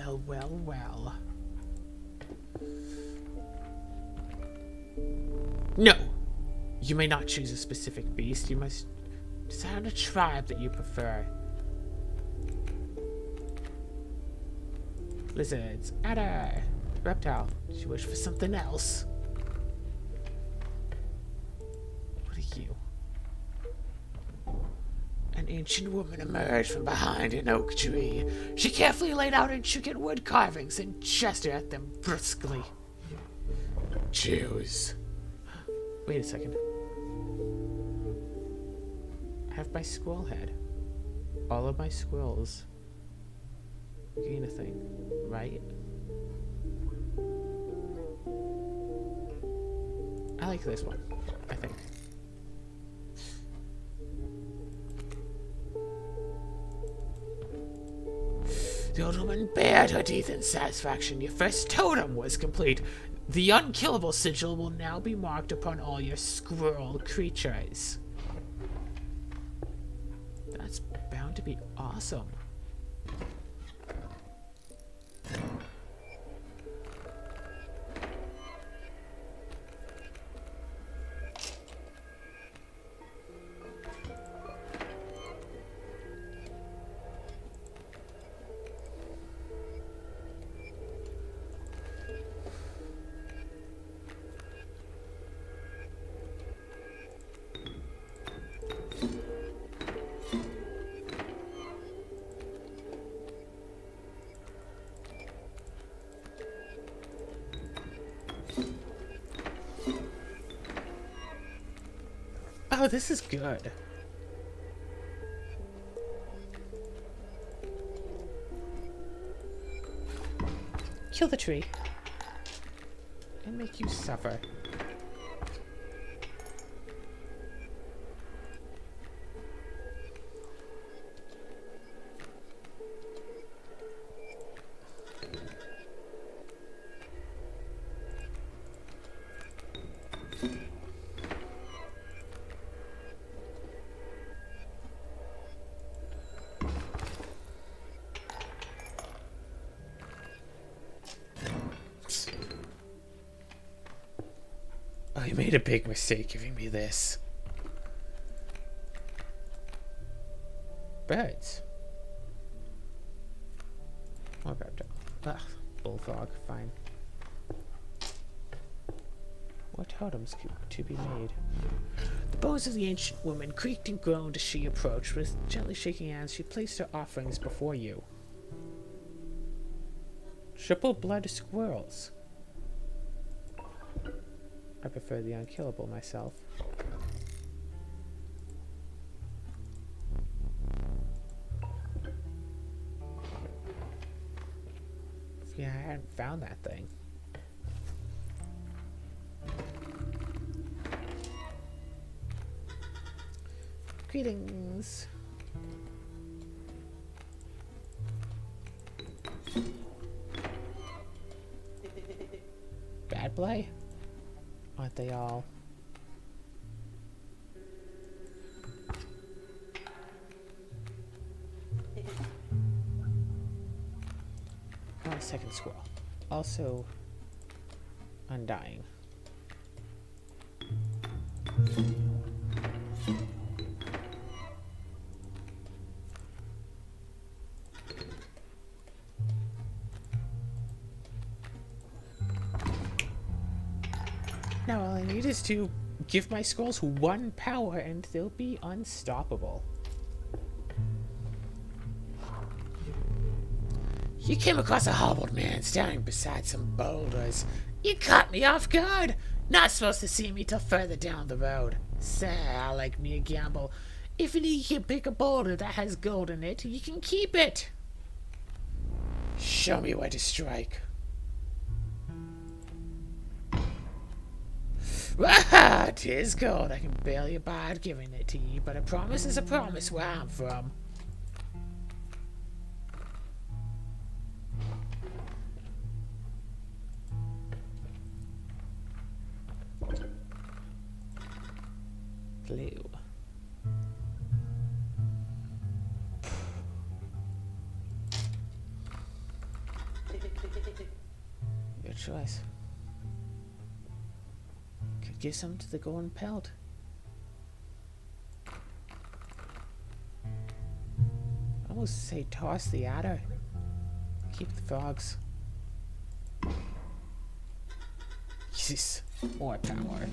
Well, well, well. No! You may not choose a specific beast. You must decide on a tribe that you prefer. Lizards. Adder. Reptile. Did you wish for something else? What are you? An ancient woman emerged from behind an oak tree. She carefully laid out intricate wood carvings and gestured at them briskly. Choose. Wait a second. I have my squirrel head. All of my squirrels gain a thing, right? I like this one, I think. The old woman bared her teeth in satisfaction. Your first totem was complete. The unkillable sigil will now be marked upon all your squirrel creatures. That's bound to be awesome. Oh, this is good. Kill the tree. And make you suffer. Oh, you made a big mistake giving me this. Birds. I'll grab that. Ugh, bullfrog, fine. What totems to be made? The bones of the ancient woman creaked and groaned as she approached. With gently shaking hands, she placed her offerings before you. Triple blood squirrels. I prefer the unkillable myself. Yeah, I hadn't found that thing. Greetings. Bad play? Aren't they all? Oh, a second squirrel. Also undying. Now all I need is to give my squirrels one power and they'll be unstoppable. You came across a hobbled man standing beside some boulders. You caught me off guard. Not supposed to see me till further down the road. Sir, I like me a gamble. If you can pick a boulder that has gold in it, you can keep it. Show me where to strike. Ah, 'tis gold. I can barely abide giving it to ye, but a promise is a promise where I'm from. Blue. Your choice. Could give some to the golden pelt. I almost say toss the adder. Keep the frogs. Yes, more power.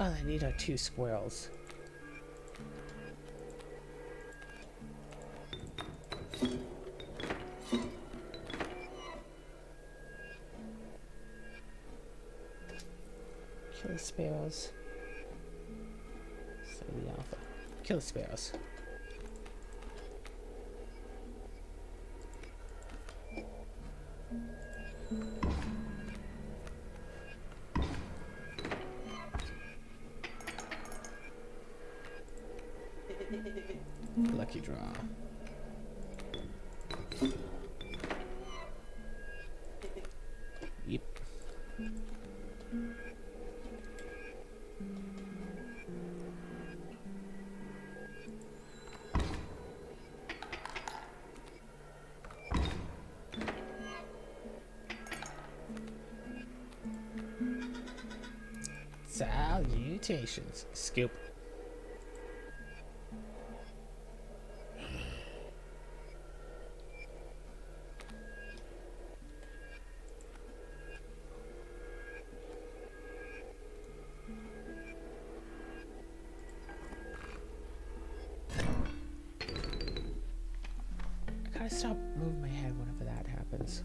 All I need are 2 squirrels. Kill the sparrows. Say the alpha. Kill the sparrows. Lucky draw. Yep. Salutations. Scoop. I gotta stop moving my head whenever that happens.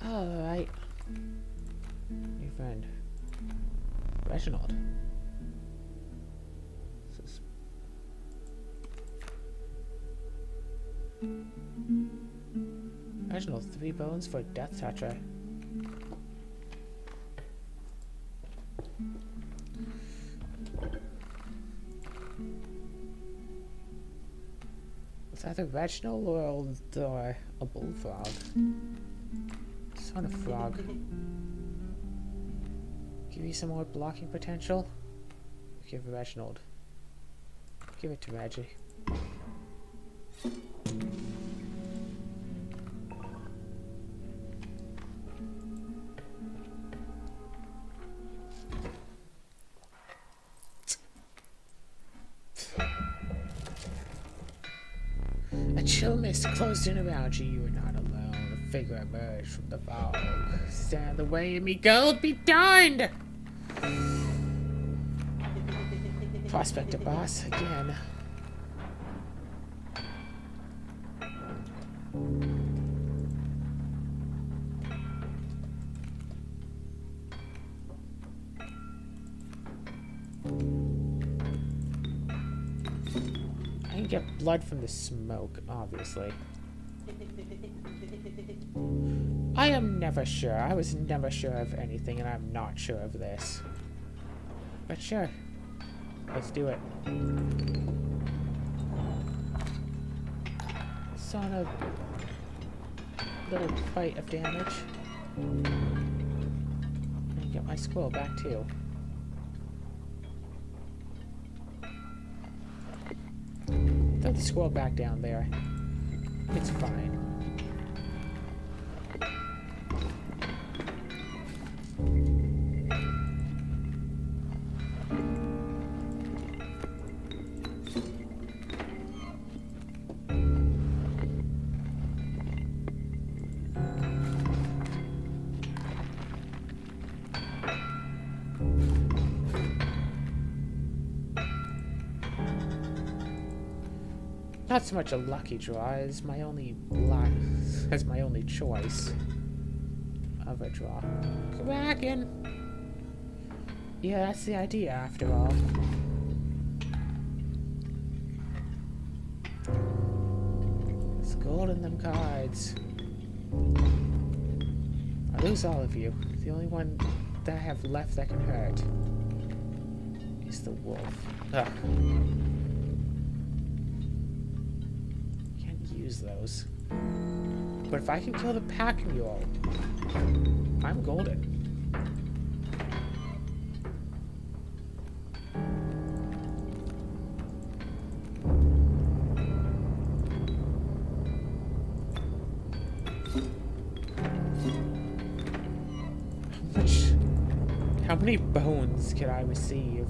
Alright. New friend. Reginald. This is... Reginald, 3 bones for Death Toucher. It's either Reginald or a bullfrog. It's not a frog. Give you some more blocking potential. Give Reginald. Give it to Reggie. A chill mist closed in around you. You were not alone. A figure emerged from the fog. Stand the way of me, gold, be darned! Prospector boss again. I can get blood from the smoke, obviously. I am never sure. I was never sure of anything, and I'm not sure of this. But sure. Let's do it. Saw a little bite of damage. And get my squirrel back too. Throw the squirrel back down there. It's fine. Not so much a lucky draw as my only choice. Hover draw. Kraken! Yeah, that's the idea after all. There's gold in them cards. I lose all of you. The only one that I have left that can hurt is the wolf. Ugh. Can't use those. But if I can kill the pack mule, I'm golden. How many bones can I receive?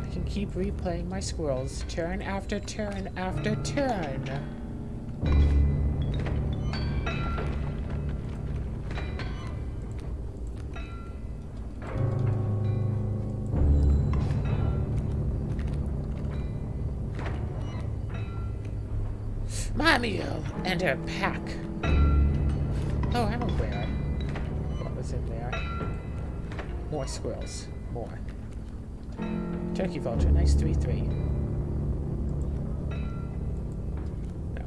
I can keep replaying my squirrels turn after turn after turn. My meal and her pack. Oh, I'm aware what was in there. More squirrels. More. Turkey vulture. Nice 3-3. No.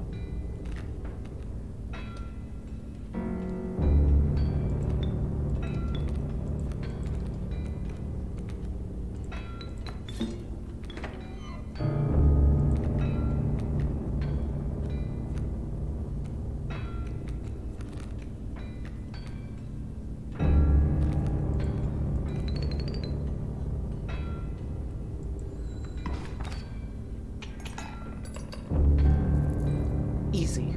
Easy.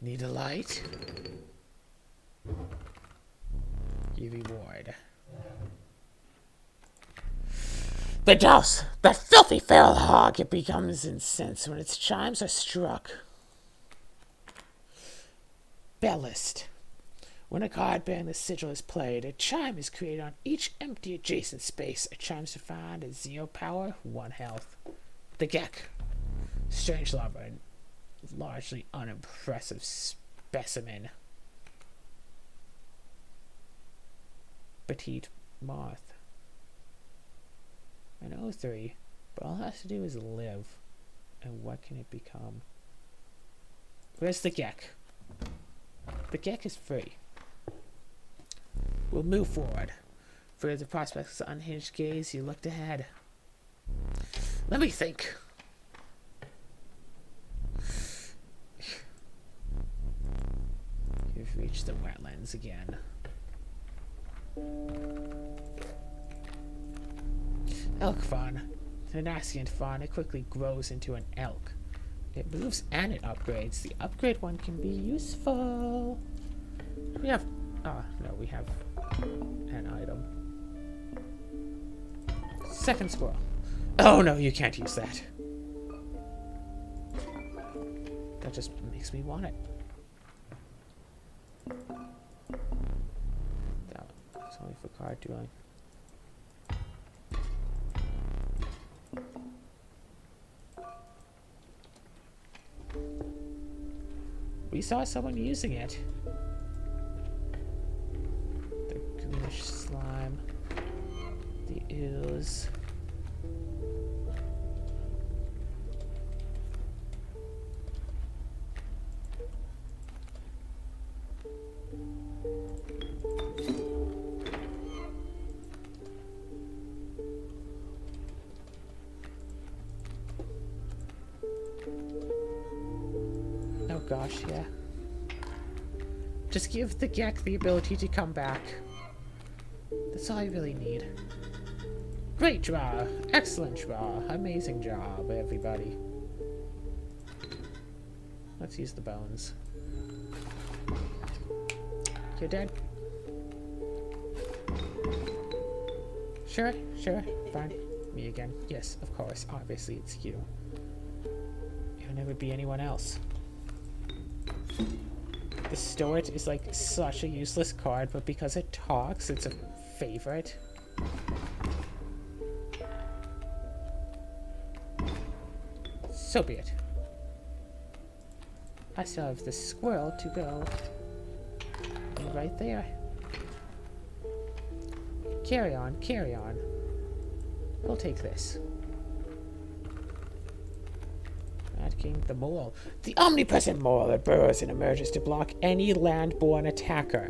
Need a light? Give reward. The dose! That filthy feral hog! It becomes incensed when its chimes are struck. Bellist. When a card bearing the sigil is played, a chime is created on each empty adjacent space. A chime is defined as 0 power, 1 health. The Gek. Strange lover, largely unimpressive specimen. Petite moth. An O3, but all it has to do is live. And what can it become? Where's the Gek? The Gek is free. We'll move forward. For the prospects of unhinged gaze, you looked ahead. Let me think. You've reached the wetlands again. Elk fawn. The nascent fawn, it quickly grows into an elk. It moves and it upgrades. The upgrade one can be useful. We have... Oh, no, we have an item. Second squirrel. Oh, no, you can't use that. That just makes me want it. That's only for card dueling. We saw someone using it. The greenish slime. The ooze. Oh gosh, yeah. Just give the Gek the ability to come back. That's all I really need. Great draw! Excellent draw! Amazing job, everybody. Let's use the bones. You're dead? Sure, fine. Me again. Yes, of course. Obviously, it's you. It would never be anyone else. The Stoat is like such a useless card, but because it talks, it's a favorite. So be it. I still have the squirrel to go right there. Carry on, carry on. We'll take this. Rat King the mole. The omnipresent mole that burrows and emerges to block any land-born attacker.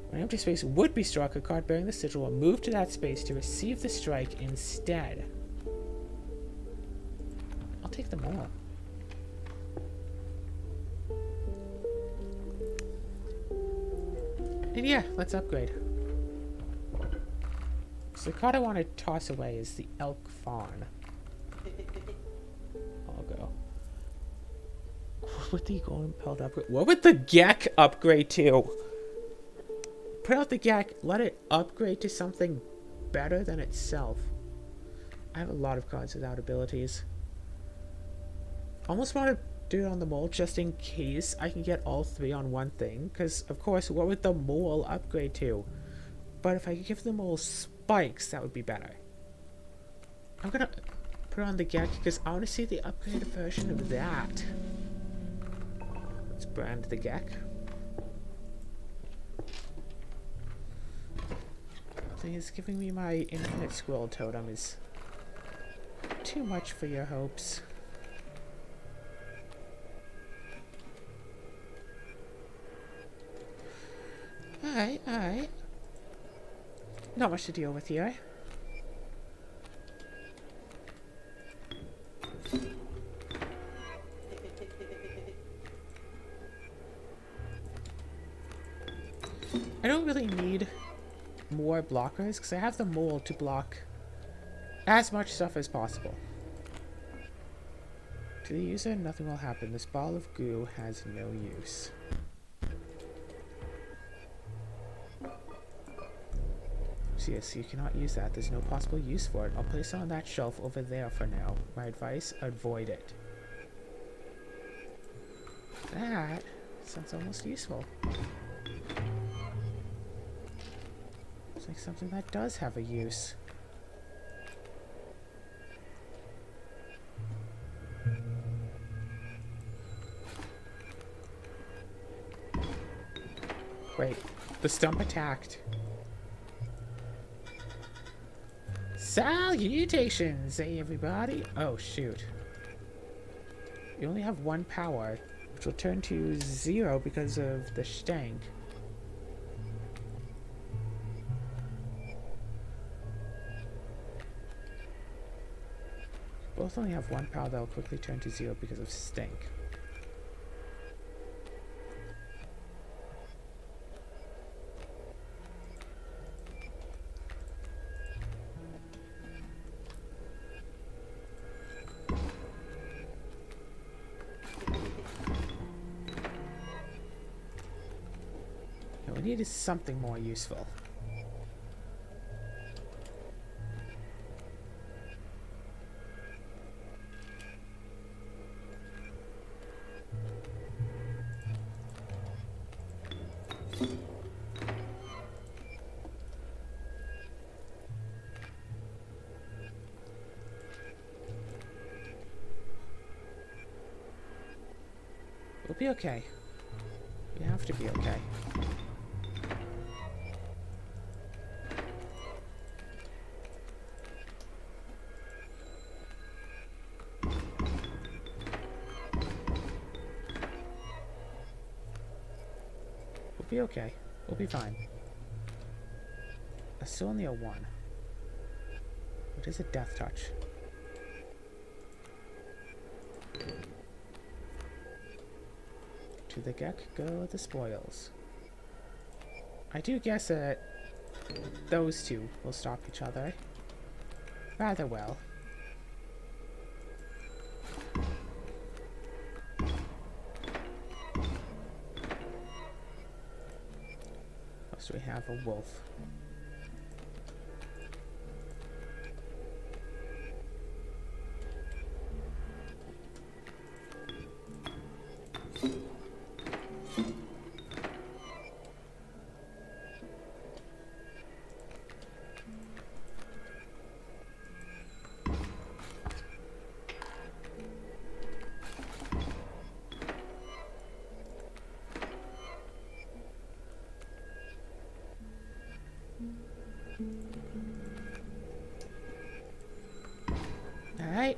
When empty space would be struck, a card bearing the sigil will move to that space to receive the strike instead. I'll take the mole. And yeah, let's upgrade. So the card I want to toss away is the elk fawn. I'll go. What would the golden pelt upgrade? What would the Gek upgrade to? Put out the Gek, let it upgrade to something better than itself. I have a lot of cards without abilities. Almost want to do it on the mole just in case I can get all three on one thing. Because, of course, what would the mole upgrade to? But if I could give the mole spikes, that would be better. I'm going to put on the Gek because I want to see the upgraded version of that. Let's brand the Gek. Thing is, giving me my infinite squirrel totem is too much for your hopes. Alright, alright. Not much to deal with here. I don't really need more blockers because I have the mole to block as much stuff as possible. To the user, nothing will happen. This ball of goo has no use. So yes, you cannot use that. There's no possible use for it. I'll place it on that shelf over there for now. My advice, avoid it. That sounds almost useful. It's like something that does have a use. Wait, the stump attacked. Salutations, hey everybody. Oh shoot. You only have one power, which will turn to 0 because of the stank. Both only have one power that will quickly turn to 0 because of stink. What we need is something more useful. We'll be okay. We have to be okay. We'll be okay. We'll be fine. I still only a 1. What is a death touch? To the Gek go the spoils. I do guess that those two will stop each other rather well. Plus we have a wolf. Alright.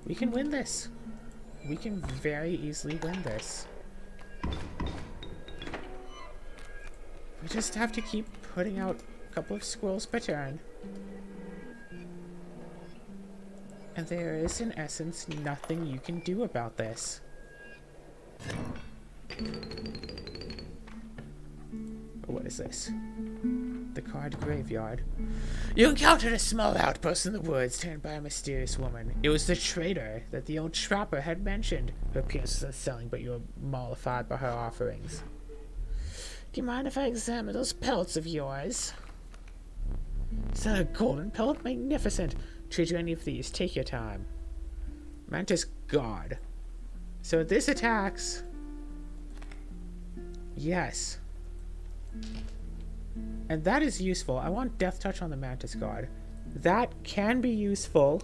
We can win this. We can very easily win this. We just have to keep putting out a couple of squirrels per turn. And there is, in essence, nothing you can do about this. What is this? The card graveyard. You encountered a small outpost in the woods turned by a mysterious woman. It was the trader that the old trapper had mentioned. Her appearance was unsettling, but you were mollified by her offerings. Do you mind if I examine those pelts of yours? Is that a golden pelt? Magnificent. Trade you any of these. Take your time. Mantis God. So this attacks. Yes. And that is useful. I want Death Touch on the Mantis Guard. That can be useful.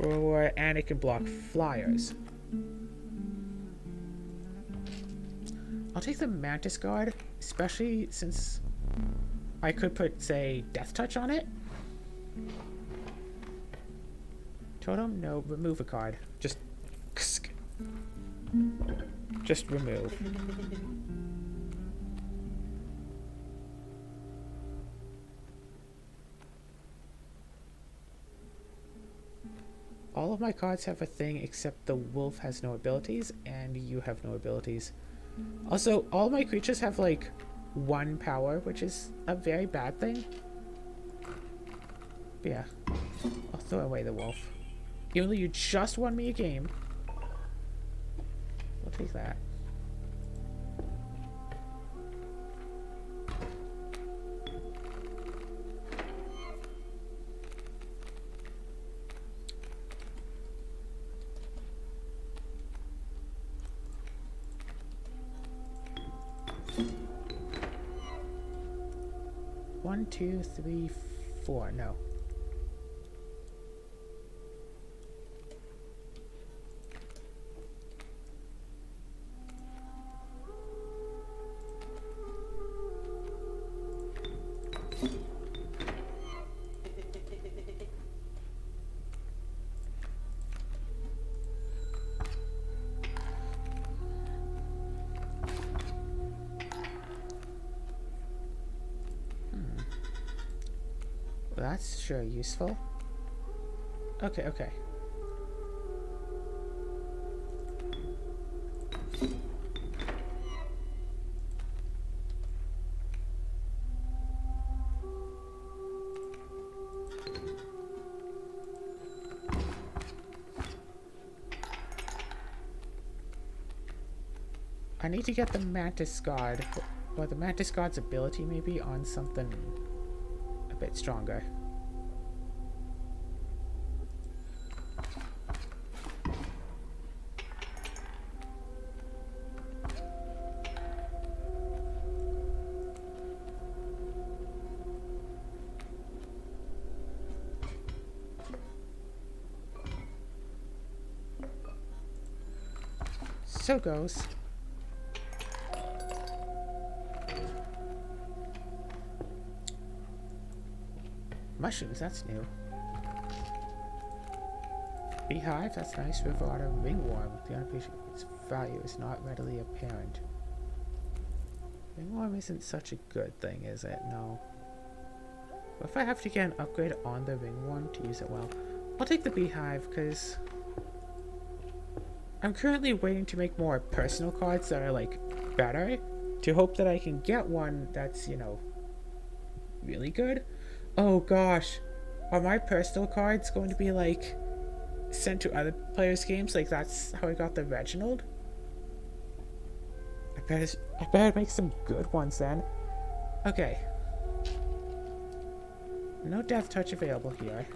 And it can block flyers. I'll take the Mantis Guard, especially since I could put, say, Death Touch on it. Totem? No, remove a card. Just remove. All of my cards have a thing except the wolf has no abilities and you have no abilities. Also, all my creatures have like 1 power, which is a very bad thing. But yeah, I'll throw away the wolf. Even though you just won me a game, I'll take that. One, two, three, four. No. That's sure useful. Okay, okay. I need to get the Mantis Guard, or the Mantis Guard's ability maybe on something a bit stronger. So goes. Mushrooms, that's new. Beehive, that's nice. River otter, ringworm. The unappreciated value is not readily apparent. Ringworm isn't such a good thing, is it? No. What if I have to get an upgrade on the ringworm to use it well? I'll take the beehive, because I'm currently waiting to make more personal cards that are, like, better, to hope that I can get one that's, you know, really good. Oh gosh, are my personal cards going to be, like, sent to other players' games? Like, that's how I got the Reginald? I better make some good ones then. Okay. No Death Touch available here.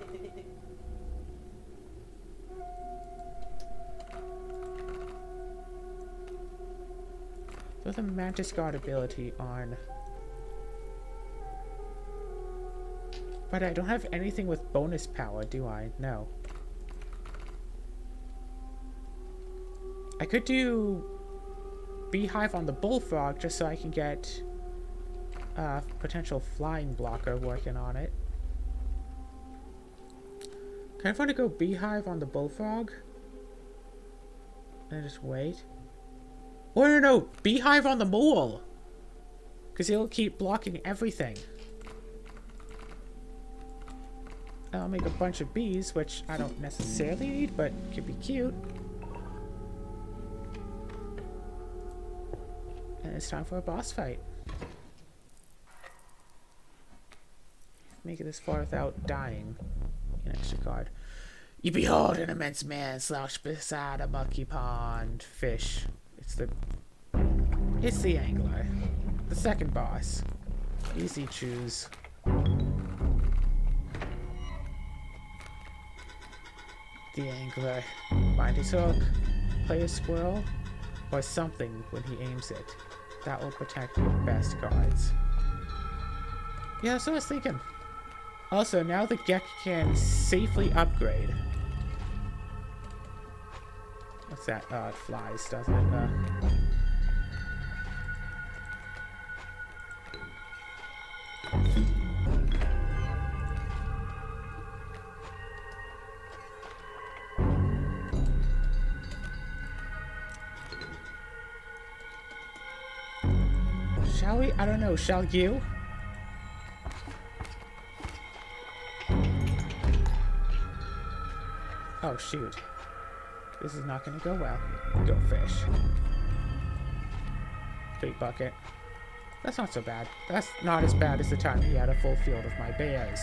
Throw the Mantis Guard ability on. But I don't have anything with bonus power, do I? No. I could do beehive on the bullfrog just so I can get potential flying blocker working on it. Kind of want to go beehive on the bullfrog. And just wait. Oh, no, beehive on the mole. Because he'll keep blocking everything. I'll make a bunch of bees, which I don't necessarily need, but could be cute. And it's time for a boss fight. Make it this far without dying. An extra card. You behold an immense man slouched beside a mucky pond. Fish. It's the angler. The second boss. Easy choose. The angler. Find his hook. Play a squirrel. Or something when he aims it. That will protect your best cards. Yeah, that's what I was thinking. Also, now the Gek can safely upgrade. What's that? It flies, doesn't it? Shall we? I don't know. Shall you? Oh, shoot. This is not going to go well. Go fish. Bait bucket. That's not so bad. That's not as bad as the time he had a full field of my bears.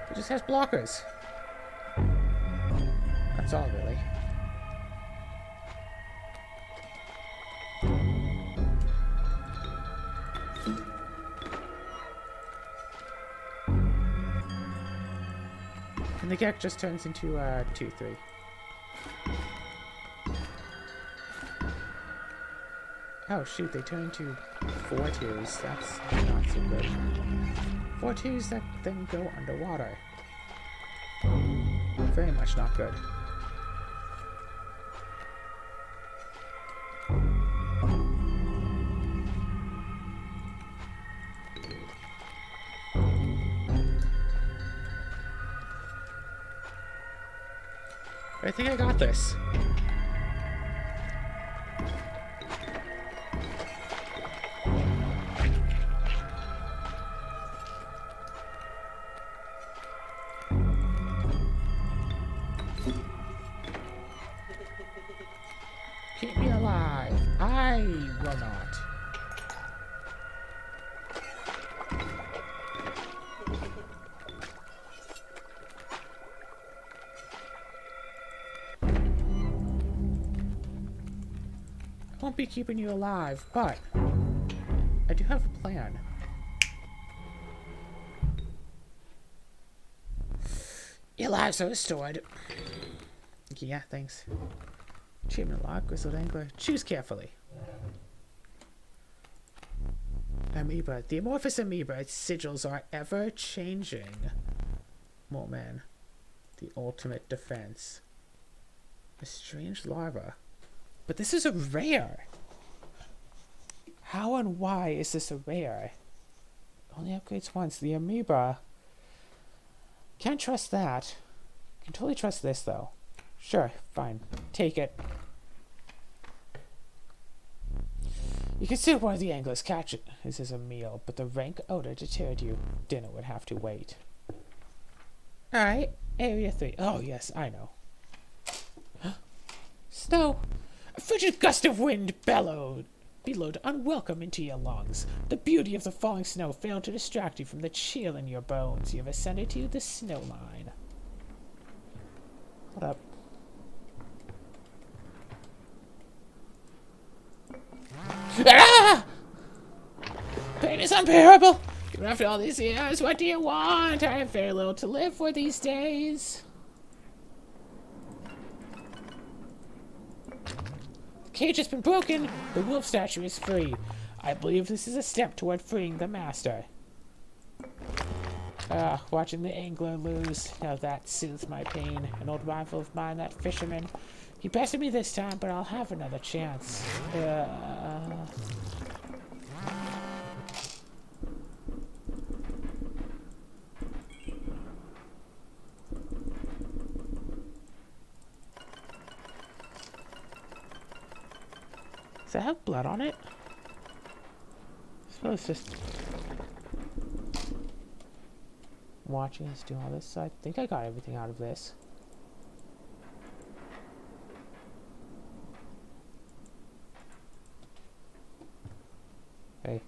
He just has blockers. That's all, really. And the Gek just turns into 2-3. Oh shoot, they turn into 4-2s. That's not so good. 4-2s that then go underwater. Very much not good. I think I got this. Keep me alive. I will not. I won't be keeping you alive, but I do have a plan. Your lives are restored. Yeah, thanks. Achievement log, Grizzled Angler. Choose carefully. Amoeba. The amorphous amoeba. Its sigils are ever changing. Mole Man. The ultimate defense. A strange larva. But this is a rare. How and why is this a rare? Only upgrades once. The amoeba. Can't trust that. Can totally trust this though. Sure, fine. Take it. You consider one of the anglers catch it. This is a meal, but the rank odor deterred you. Dinner would have to wait. Alright, Area 3. Oh, yes, I know. Snow. A frigid gust of wind bellowed unwelcome into your lungs. The beauty of the falling snow failed to distract you from the chill in your bones. You have ascended to the snow line. Hold up. Ah! Pain is unbearable. Even after all these years, what do you want? I have very little to live for these days. The cage has been broken. The wolf statue is free. I believe this is a step toward freeing the master. Watching the angler lose. Now that soothes my pain. An old rival of mine, that fisherman, He bested me this time, but I'll have another chance. Does that have blood on it? I suppose it's just watching us do all this, so I think I got everything out of this. Hey.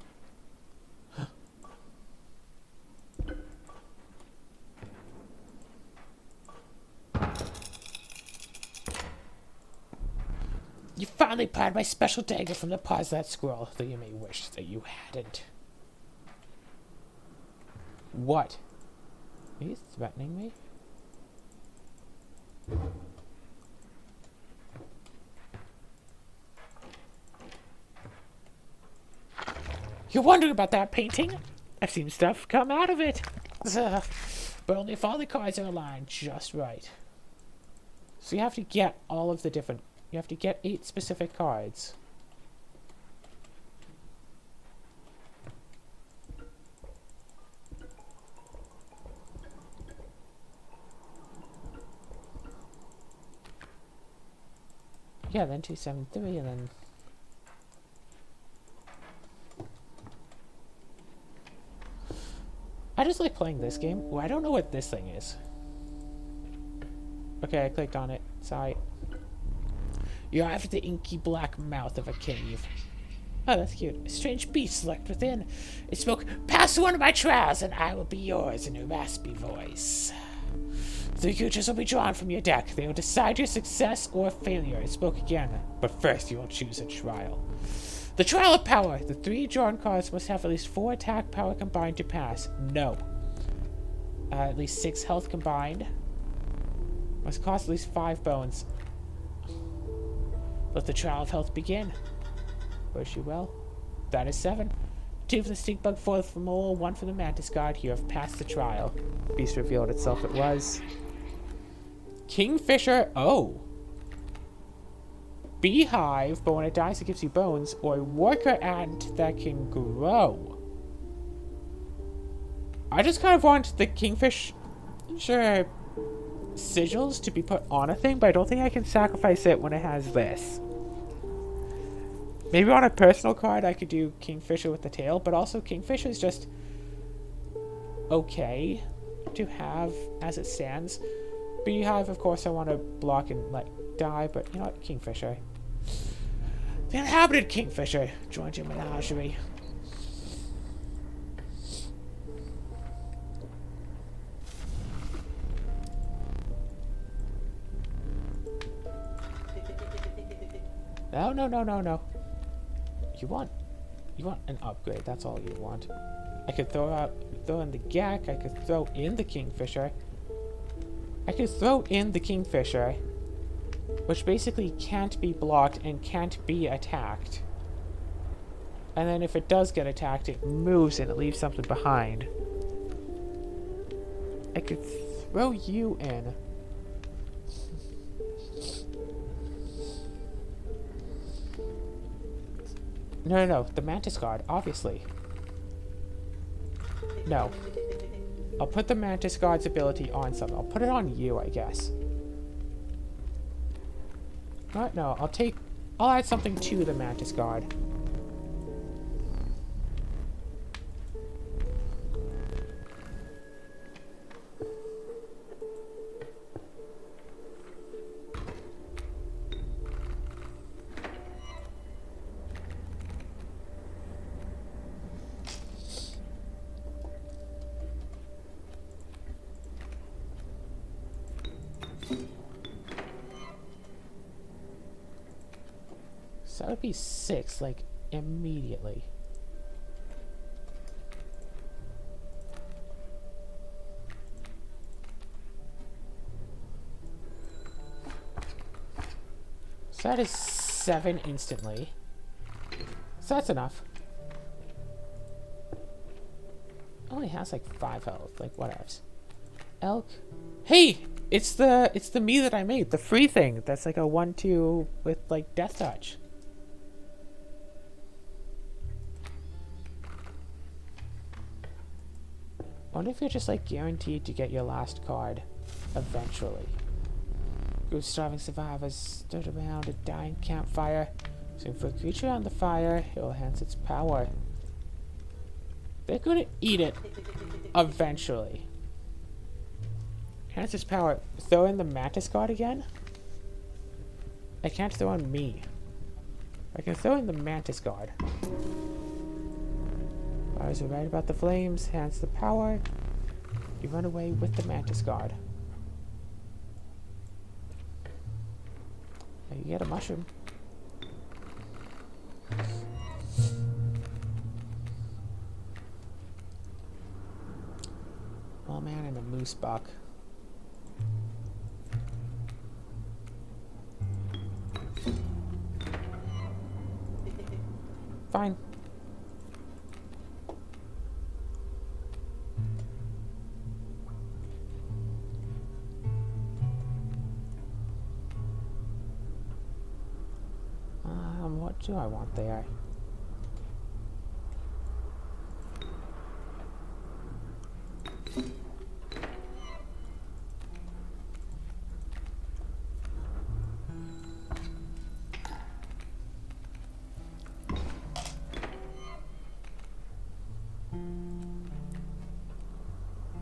You finally pried my special dagger from the paws of that squirrel, though you may wish that you hadn't. What? Are you threatening me? You're wondering about that painting? I've seen stuff come out of it. But only if all the cards are aligned just right. So you have to get all of the different... You have to get 8 specific cards. Yeah, then 2, 7, 3, and then... I just like playing this game. Ooh, I don't know what this thing is. Okay, I clicked on it. Sorry. You're after the inky black mouth of a cave. Oh, that's cute. A strange beast lurked within. It spoke, "Pass one of my trials, and I will be yours," in a raspy voice. 3 creatures will be drawn from your deck. They will decide your success or failure. It spoke again. But first, you will choose a trial. The trial of power. The 3 drawn cards must have at least 4 attack power combined to pass. No. At least 6 health combined. Must cost at least 5 bones. Let the trial of health begin. Wish you well. That is 7. 2 for the stink bug, 4 for the mole, 1 for the mantis god. You have passed the trial. Beast revealed itself. It was Kingfisher. Oh. Beehive, but when it dies it gives you bones, or a worker ant that can grow. I just kind of want the Kingfisher sigils to be put on a thing, but I don't think I can sacrifice it when it has this. Maybe on a personal card I could do Kingfisher with the tail, but also Kingfisher is just okay to have as it stands. Beehive, of course, I want to block and let die, but you know what? Kingfisher. The inhabited Kingfisher joins your menagerie. No, no, no, no, no. You want an upgrade. That's all you want. I could throw in the Gak. I could throw in the Kingfisher. I could throw in the Kingfisher, which basically can't be blocked and can't be attacked. And then if it does get attacked, it moves and it leaves something behind. I could throw you in. No, no, no. The Mantis Guard, obviously. No. I'll put the Mantis Guard's ability on something. I'll put it on you, I guess. Alright, no. I'll add something to the Mantis Guard. So that would be 6, like, immediately. So that is 7 instantly. So that's enough. Only has like 5 health, like whatevs. Elk. Hey! It's the me that I made, the free thing. That's like a 1/2 with like death touch. I wonder if you're just like guaranteed to get your last card eventually. Group of starving survivors stood around a dying campfire. Soon for a creature on the fire, it will enhance its power. They're gonna eat it eventually. Enhance its power. Throw in the mantis card again? I can't throw in me. I can throw in the mantis guard. Fires are right about the flames, enhance the power. You run away with the mantis guard. Now you get a mushroom. Oh man, and a moose buck. Fine. What do I want there?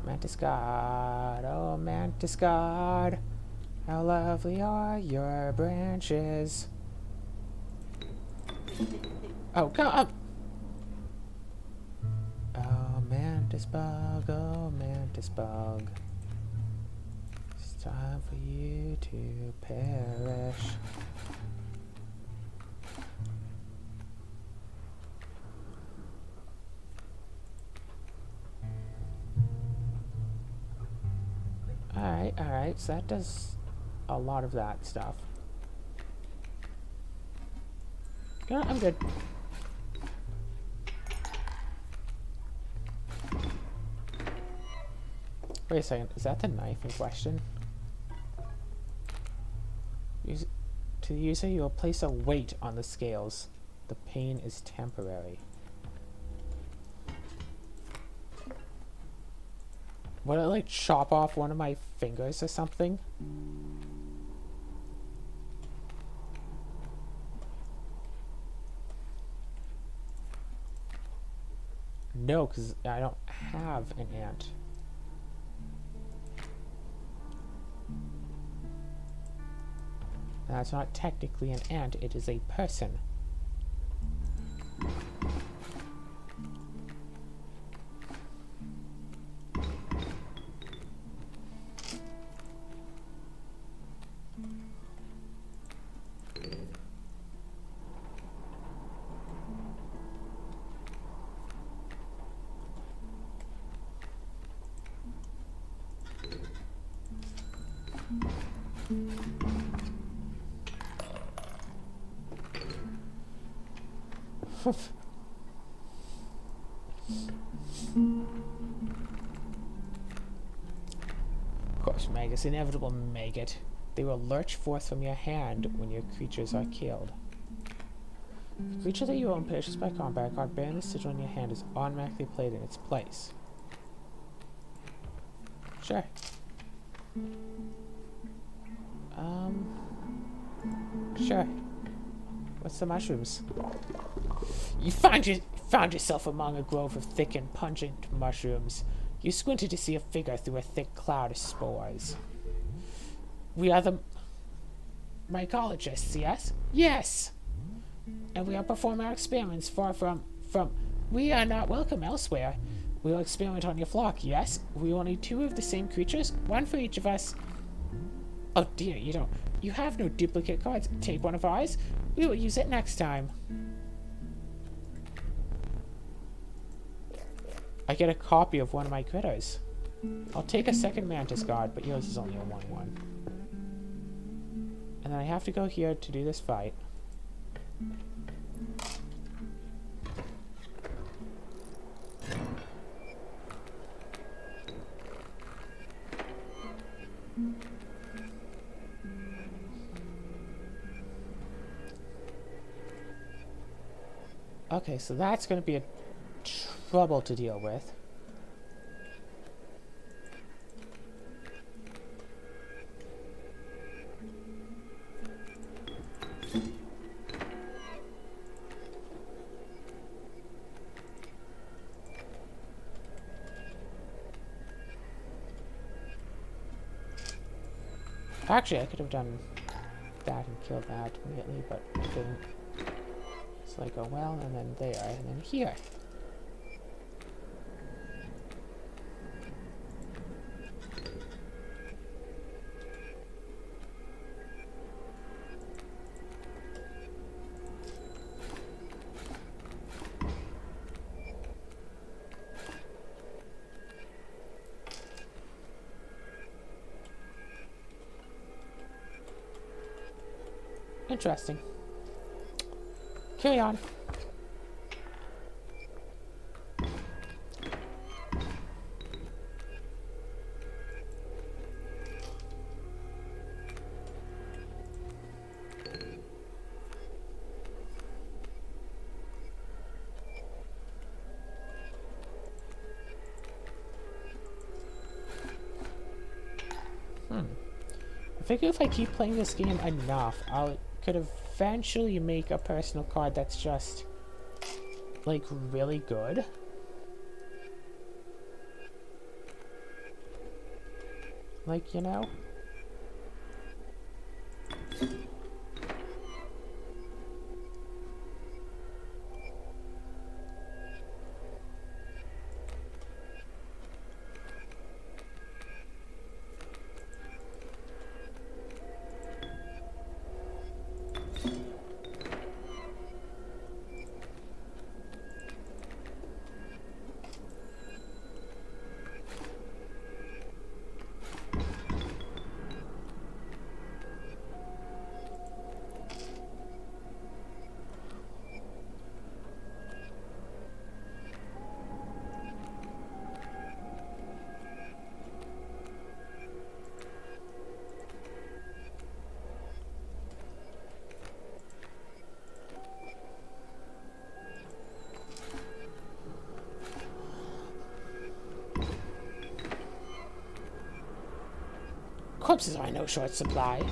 Mantis God, oh Mantis God, how lovely are your branches. Oh God! Oh Mantis Bug, oh Mantis Bug, it's time for you to perish. Alright, so that does a lot of that stuff. You know what, I'm good. Wait a second, is that the knife in question? To the user, you will place a weight on the scales. The pain is temporary. Would I like chop off one of my fingers or something? No, because I don't have an ant. That's not technically an ant, it is a person. Of course, Magus, inevitable maggot. They will lurch forth from your hand when your creatures are killed. The creature that you own perishes by combat, card bearing the sigil in your hand is automatically played in its place. Sure. Sure. What's the mushrooms? You found yourself among a grove of thick and pungent mushrooms. You squinted to see a figure through a thick cloud of spores. We are the mycologists, yes? Yes! And we are performing our experiments far from... We are not welcome elsewhere. We will experiment on your flock, yes? We will need 2 of the same creatures, 1 for each of us. Oh dear, you have no duplicate cards. Take one of ours. We will use it next time. I get a copy of one of my critters. I'll take a second mantis guard, but yours is only a 1/1. And then I have to go here to do this fight. Okay, so that's going to be a trouble to deal with. Actually, I could have done that and killed that immediately, but I didn't. So I go well, and then there, and then here. Interesting. Carry on. I figure if I keep playing this game enough, I could eventually make a personal card that's just, like, really good. Like, you know? Corpses are in no short supply.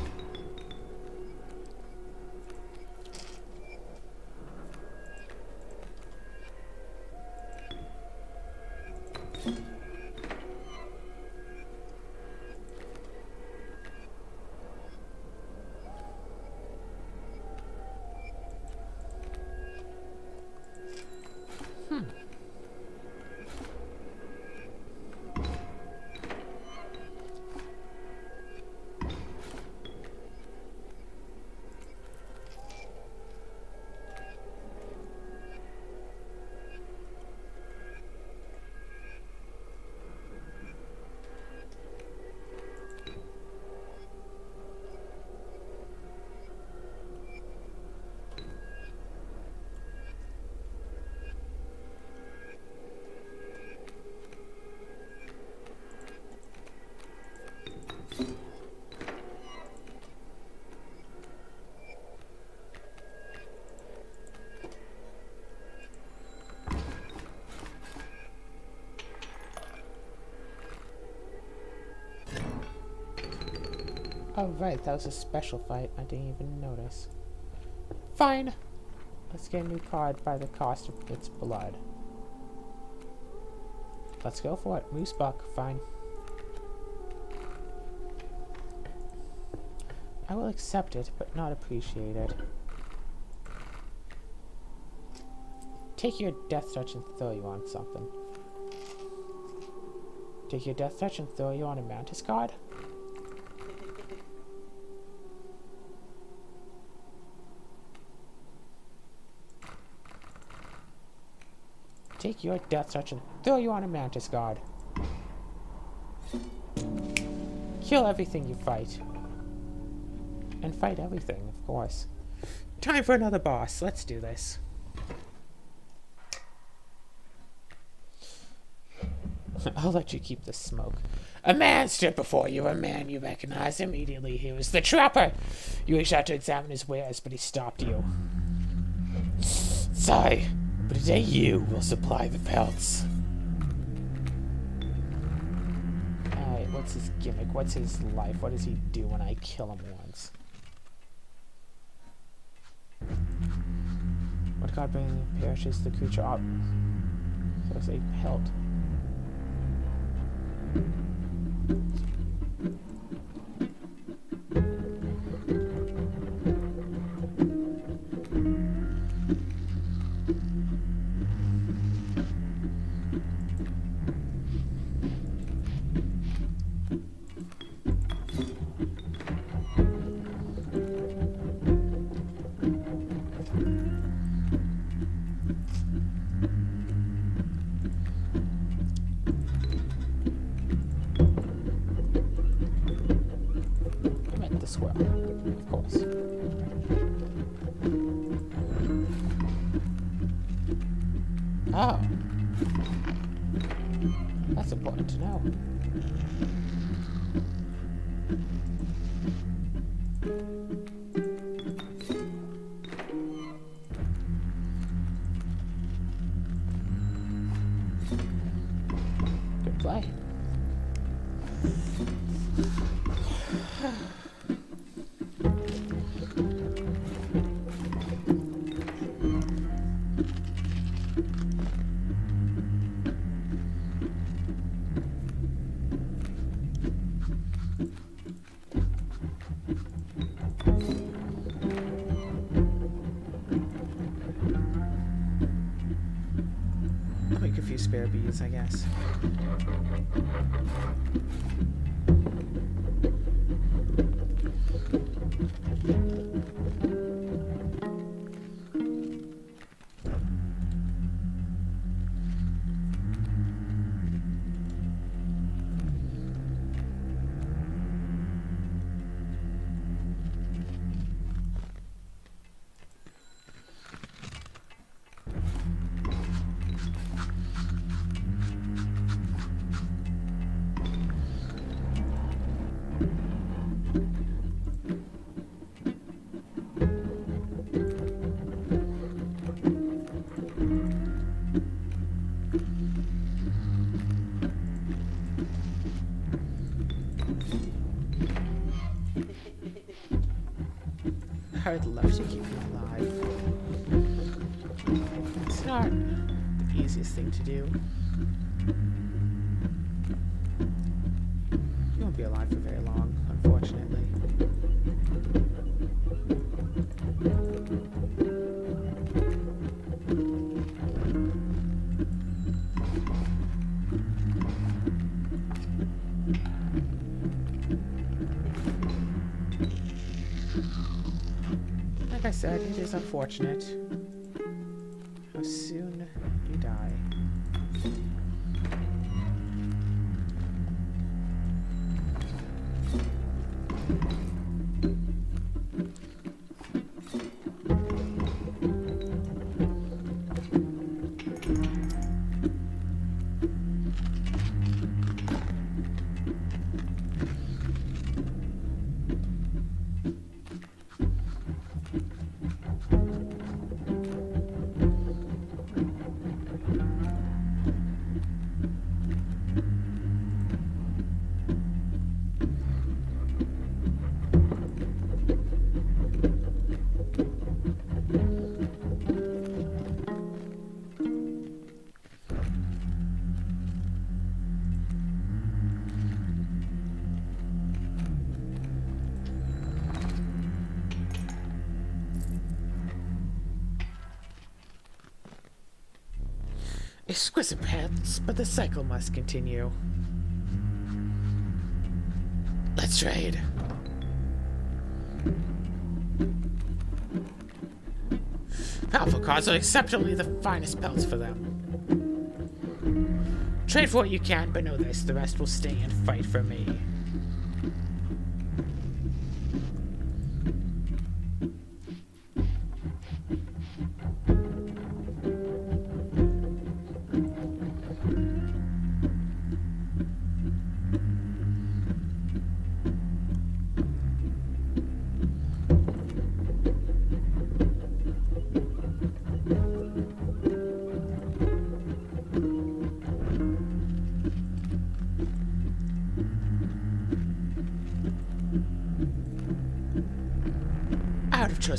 Oh, right, that was a special fight. I didn't even notice. Fine. Let's get a new card by the cost of its blood. Let's go for it. Moose buck. Fine. I will accept it, but not appreciate it. Take your death touch and throw you on something. Take your death touch and throw you on a mantis card? Take your death touch and throw you on a mantis guard. Kill everything you fight. And fight everything, of course. Time for another boss. Let's do this. I'll let you keep the smoke. A man stood before you, a man you recognized immediately. He was the trapper. You reached out to examine his wares, but he stopped you. Sorry. But today you will supply the pelts. Alright, what's his gimmick? What's his life? What does he do when I kill him once? What card bringing perishes the creature up? So it's a pelt. The squirrel, of course. Oh. That's important to know. Good play. I'll make a few spare bees, I guess. I would love to keep you alive. It's not the easiest thing to do. You won't be alive for very long, unfortunately. Like I said, it is unfortunate how soon you die. Exquisite paths, but the cycle must continue. Let's trade. Powerful cards are exceptionally the finest pelts for them. Trade for what you can, but know this, the rest will stay and fight for me.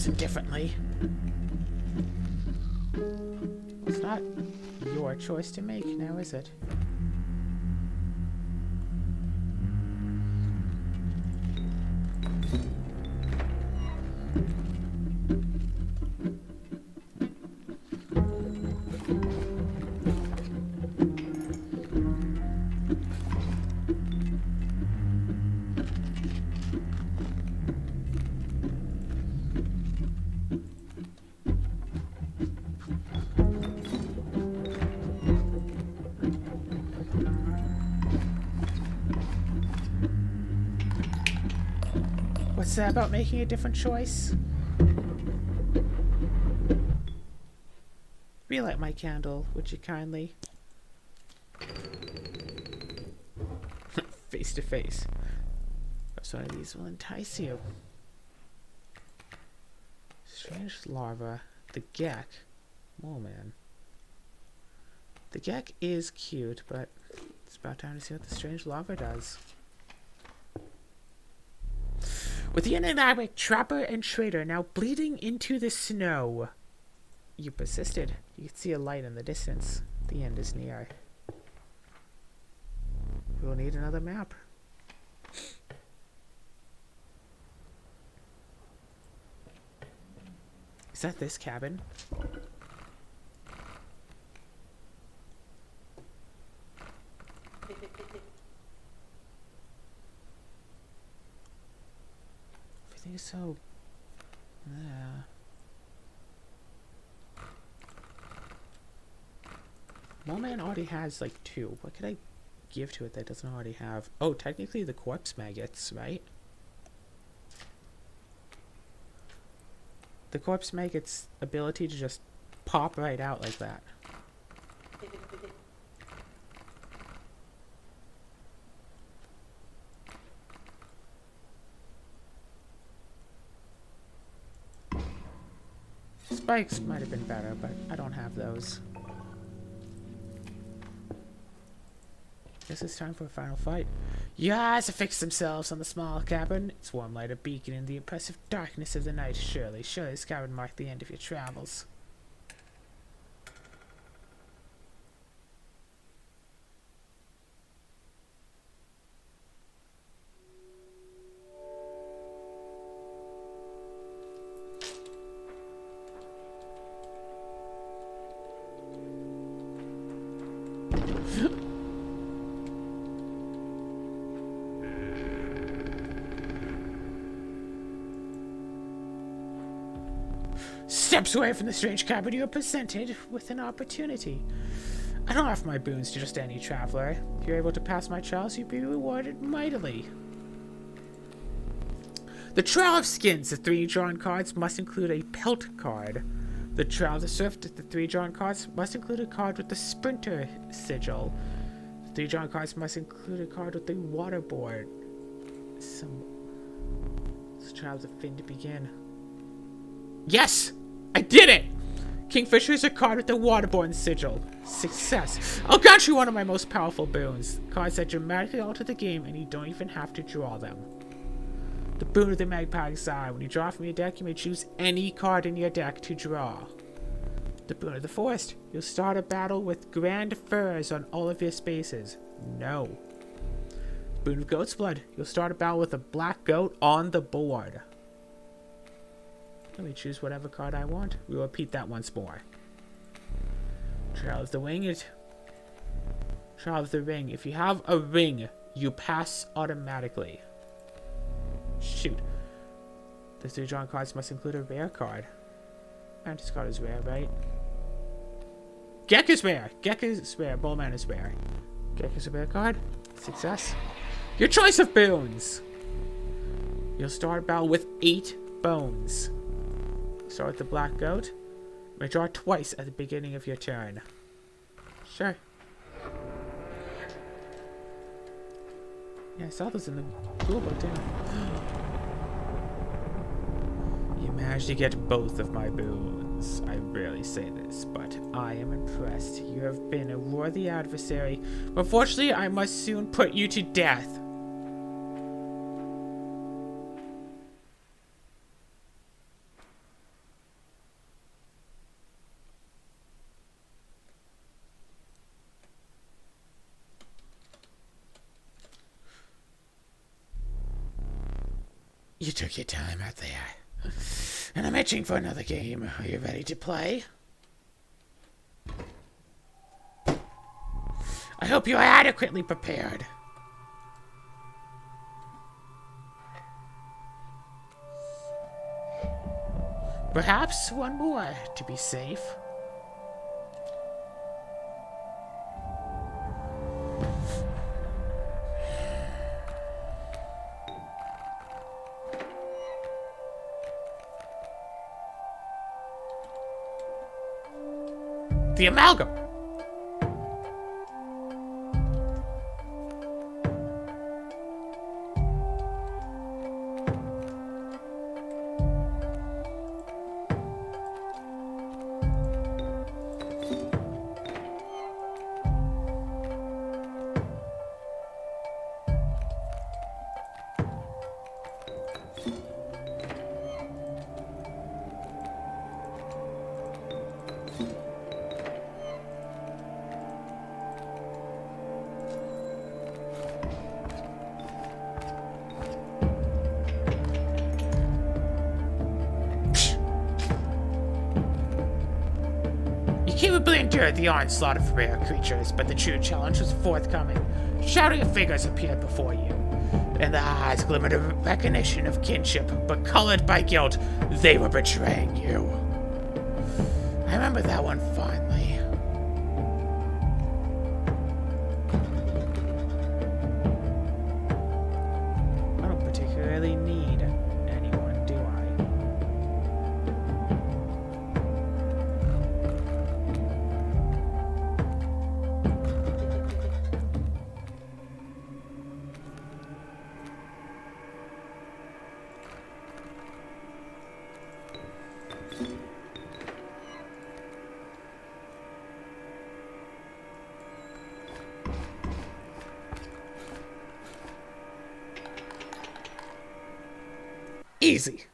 chosen differently. It's not your choice to make now, is it? What's that about making a different choice? Relight my candle, would you kindly? Face to face. Perhaps one of these will entice you. Strange larva. The gek. Oh man. The gek is cute, but it's about time to see what the strange larva does. With the enigmatic trapper and trader now bleeding into the snow. You persisted. You could see a light in the distance. The end is near. We'll need another map. Is that this cabin? Everything is so... Moleman already has like 2. What could I give to it that doesn't already have? Oh, technically the corpse maggots, right? The corpse maggots' ability to just pop right out like that. Spikes might have been better, but I don't have those. Guess it's time for a final fight. Your eyes affix themselves on the small cabin. Its warm light a beacon in the oppressive darkness of the night. Surely this cabin marked the end of your travels. Steps away from the strange cabin, you are presented with an opportunity. I don't offer my boons to just any traveler. If you're able to pass my trials, you'll be rewarded mightily. The Trail of Skins, the 3 drawn cards must include a pelt card. The Trail of the Swift, the 3 drawn cards must include a card with the Sprinter sigil. The 3 drawn cards must include a card with the Waterboard. Let's try the fin to begin. Yes! I did it! Kingfisher is a card with the Waterborne sigil. Success. I'll grant you one of my most powerful boons. Cards that dramatically alter the game and you don't even have to draw them. The boon of the Magpie's Eye. When you draw from your deck, you may choose any card in your deck to draw. The boon of the Forest. You'll start a battle with grand furs on all of your spaces. No. Boon of Goat's Blood. You'll start a battle with a black goat on the board. Let me choose whatever card I want. We'll repeat that once more. Trail of the Winged. Trail of the Ring. If you have a ring, you pass automatically. Shoot. The 3 drawn cards must include a rare card. Mantis card is rare, right? Gek is rare. Gek is rare. Bullman is rare. Gek is a rare card. Success. Your choice of boons. You'll start a battle with 8 bones. Start with the black goat. You may draw twice at the beginning of your turn. Sure. Yeah, I saw those in the rule book, didn't I? You managed to get both of my boons. I rarely say this, but I am impressed. You have been a worthy adversary. Unfortunately, I must soon put you to death. You took your time out there. And I'm itching for another game. Are you ready to play? I hope you are adequately prepared. Perhaps one more to be safe. The amalgam. Capably endured the onslaught of rare creatures, but the true challenge was forthcoming. Shouting figures appeared before you, and their eyes glimmered a recognition of kinship, but colored by guilt, they were betraying you. I remember that one fondly. I don't particularly need anyone, do I? Easy.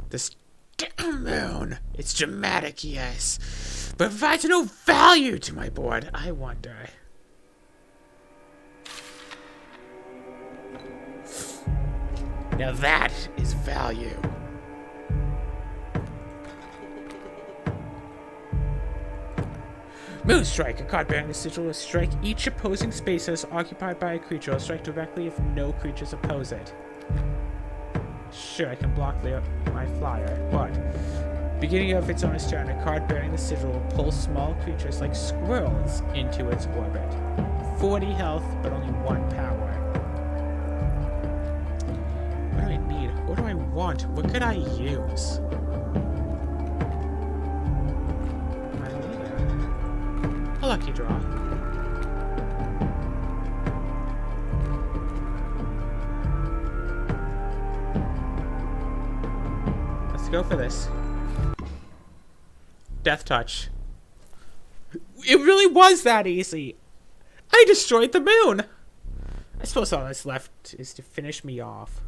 This damn moon. It's dramatic, yes, but provides no value to my board. I wonder. Now that is value. Moonstrike, a card bearing the sigil will strike each opposing space that is occupied by a creature. Will strike directly if no creatures oppose it. Sure, I can block my flyer, but beginning of its owner's turn, a card bearing the sigil will pull small creatures like squirrels into its orbit. 40 health, but only 1 power. What do I need? What do I want? What could I use? A lucky draw. Let's go for this. Death touch. It really was that easy. I destroyed the moon. I suppose all that's left is to finish me off.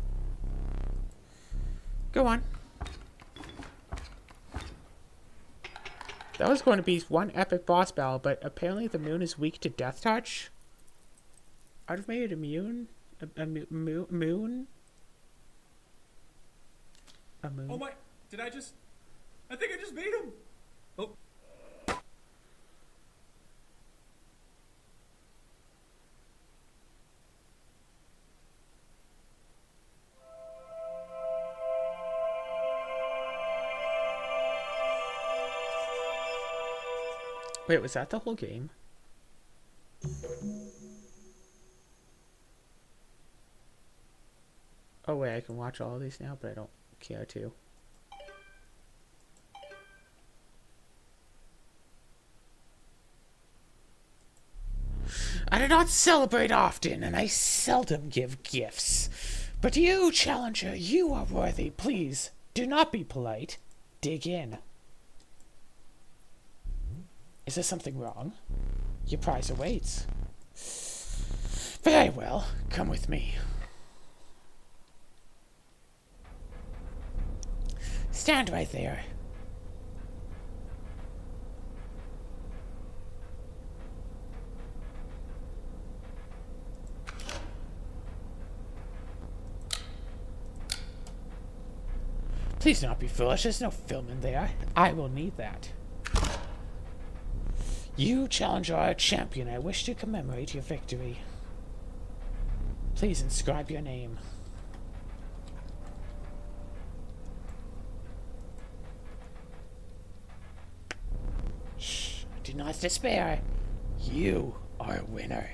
Go on. That was going to be one epic boss battle, but apparently the moon is weak to death touch. I'd have made it immune? A moon? A moon? Oh my, did I just... I think I just beat him! Oh. Wait, was that the whole game? Oh wait, I can watch all of these now, but I don't care to. I do not celebrate often, and I seldom give gifts. But you, challenger, you are worthy. Please, do not be polite. Dig in. Is there something wrong? Your prize awaits. Very well. Come with me. Stand right there. Please do not be foolish. There's no film in there. I will need that. You challenge our champion. I wish to commemorate your victory. Please inscribe your name. Shh. Do not despair. You are a winner.